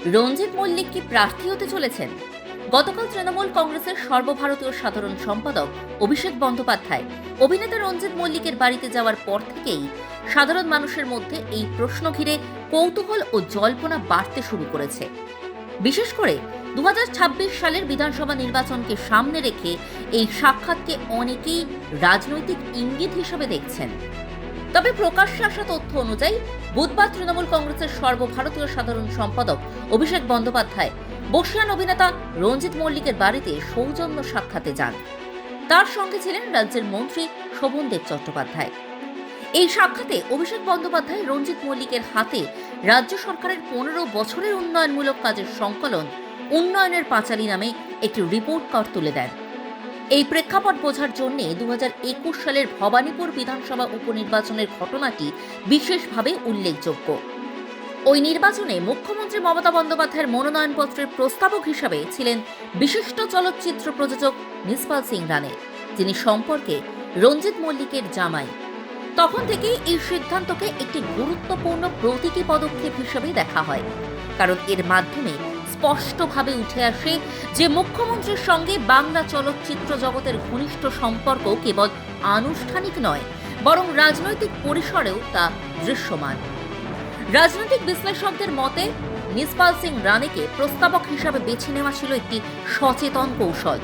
রঞ্জিত মল্লিক কি প্রার্থী হতে চলেছেন? গতকাল তৃণমূল কংগ্রেসের সর্বভারতীয় সাধারণ সম্পাদক অভিষেক বন্দ্যোপাধ্যায় অভিনেতা রঞ্জিত মল্লিকের বাড়িতে যাওয়ার পর থেকেই সাধারণ মানুষের মধ্যে এই প্রশ্ন ঘিরে কৌতূহল ও জল্পনা বাড়তে শুরু করেছে। বিশেষ করে 2026 সালের বিধানসভা নির্বাচনকে সামনে রেখে এই সাক্ষাৎকে অনেকেই রাজনৈতিক ইঙ্গিত হিসেবে দেখছেন। তবে প্রকাশ্যে আসা তথ্য অনুযায়ী বুধবার তৃণমূল কংগ্রেসের সর্বভারতীয় সাধারণ সম্পাদক অভিষেক বন্দ্যোপাধ্যায় বর্ষিয়ান অভিনেতা রঞ্জিত মল্লিকের বাড়িতে সৌজন্য সাক্ষাতে যান। তার সঙ্গে ছিলেন রাজ্যের মন্ত্রী শোভনদেব চট্টোপাধ্যায়। এই সাক্ষাতে অভিষেক বন্দ্যোপাধ্যায় রঞ্জিত মল্লিকের হাতে রাজ্য সরকারের 15 বছরের উন্নয়নমূলক কাজের সংকলন উন্নয়নের পাঁচালী নামে একটি রিপোর্ট কার্ড তুলে দেন। এই প্রেক্ষাপট বোঝার জন্য 2021 সালের ভবানীপুর বিধানসভা উপনির্বাচনের ঘটনাটি বিশেষভাবে উল্লেখযোগ্য। ওই নির্বাচনে মুখ্যমন্ত্রী মমতা বন্দ্যোপাধ্যায়ের মনোনয়নপত্রের প্রস্তাবক হিসাবে ছিলেন বিশিষ্ট চলচ্চিত্র প্রযোজক নিসপাল সিং রানে, যিনি সম্পর্কে রঞ্জিত মল্লিকের জামাই। তখন থেকেই এই সিদ্ধান্তকে একটি গুরুত্বপূর্ণ প্রতীকী পদক্ষেপ হিসেবে দেখা হয়, কারণ এর মাধ্যমে স্পষ্টভাবে উঠে আসে যে মুখ্যমন্ত্রীর সঙ্গে বাংলা চলচ্চিত্র জগতের ঘনিষ্ঠ সম্পর্ক কেবল আনুষ্ঠানিক নয়, বরং রাজনৈতিক পরিসরেও তা দৃশ্যমান। রাজনৈতিক বিশ্লেষকদের মতে নিসপাল সিং রানেকে প্রস্তাবক হিসাবে বেছে নেওয়া ছিল একটি সচেতন কৌশল।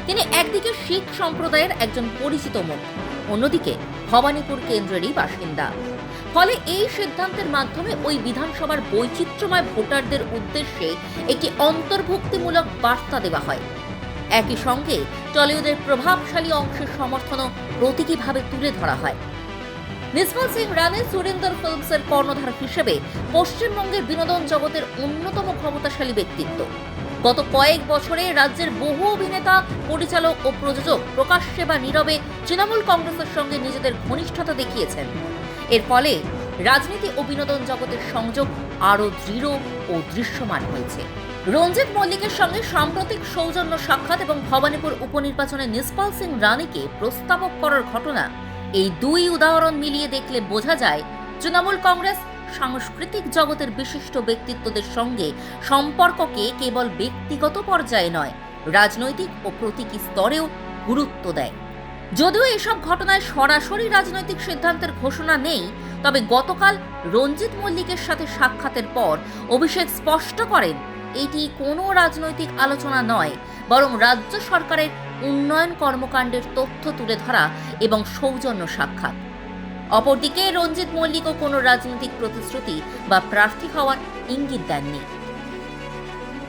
তিনি একদিকে শিখ সম্প্রদায়ের একজন পরিচিত মুখ, অন্যদিকে ভবানীপুর কেন্দ্রেরই বাসিন্দা। ফলে এই সিদ্ধান্তের মাধ্যমে ওই বিধানসভার বৈচিত্র্যময় ভোটারদের উদ্দেশ্যে একটি অন্তর্ভুক্তিমূলক বার্তা দেওয়া হয়। একই সঙ্গে টলিউডের প্রভাবশালী অংশের সমর্থনও প্রতীকীভাবে তুলে ধরা হয়। নিসপাল সিং রানে সুরিন্দর ফিল্মসের কর্ণধার হিসেবে পশ্চিমবঙ্গের বিনোদন জগতের অন্যতম ক্ষমতাশালী ব্যক্তিত্ব। গত কয়েক বছরে রাজ্যের বহু অভিনেতা, পরিচালক ও প্রযোজক প্রকাশ্যে বা নীরবে তৃণমূল কংগ্রেসের সঙ্গে নিজেদের ঘনিষ্ঠতা দেখিয়েছেন। এর ফলে রাজনীতি ও বিনোদন জগতের সংযোগ আরও দৃঢ় ও দৃশ্যমান হয়েছে। রঞ্জিত মল্লিকের সঙ্গে সাম্প্রতিক সৌজন্য সাক্ষাৎ এবং ভবানীপুর উপনির্বাচনে নিসপাল সিং রানেকে প্রস্তাবক করার ঘটনা, এই দুই উদাহরণ মিলিয়ে দেখলে বোঝা যায় তৃণমূল কংগ্রেস সাংস্কৃতিক জগতের বিশিষ্ট ব্যক্তিত্বদের সঙ্গে সম্পর্ককে কেবল ব্যক্তিগত পর্যায়ে নয়, রাজনৈতিক ও প্রতীকী স্তরেও গুরুত্ব দেয়। যদিও এসব ঘটনায় সরাসরি রাজনৈতিক সিদ্ধান্তের ঘোষণা নেই, তবে গতকাল রঞ্জিত মল্লিকের সাথে সাক্ষাতের পর অভিষেক স্পষ্ট করেন এটি কোনো রাজনৈতিক আলোচনা নয়, বরং রাজ্য সরকারের উন্নয়ন কর্মকাণ্ডের তথ্য তুলে ধরা এবং সৌজন্য সাক্ষাৎ। অপরদিকে রঞ্জিত মল্লিকও কোনো রাজনৈতিক প্রতিশ্রুতি বা প্রার্থী হওয়ার ইঙ্গিত দেননি।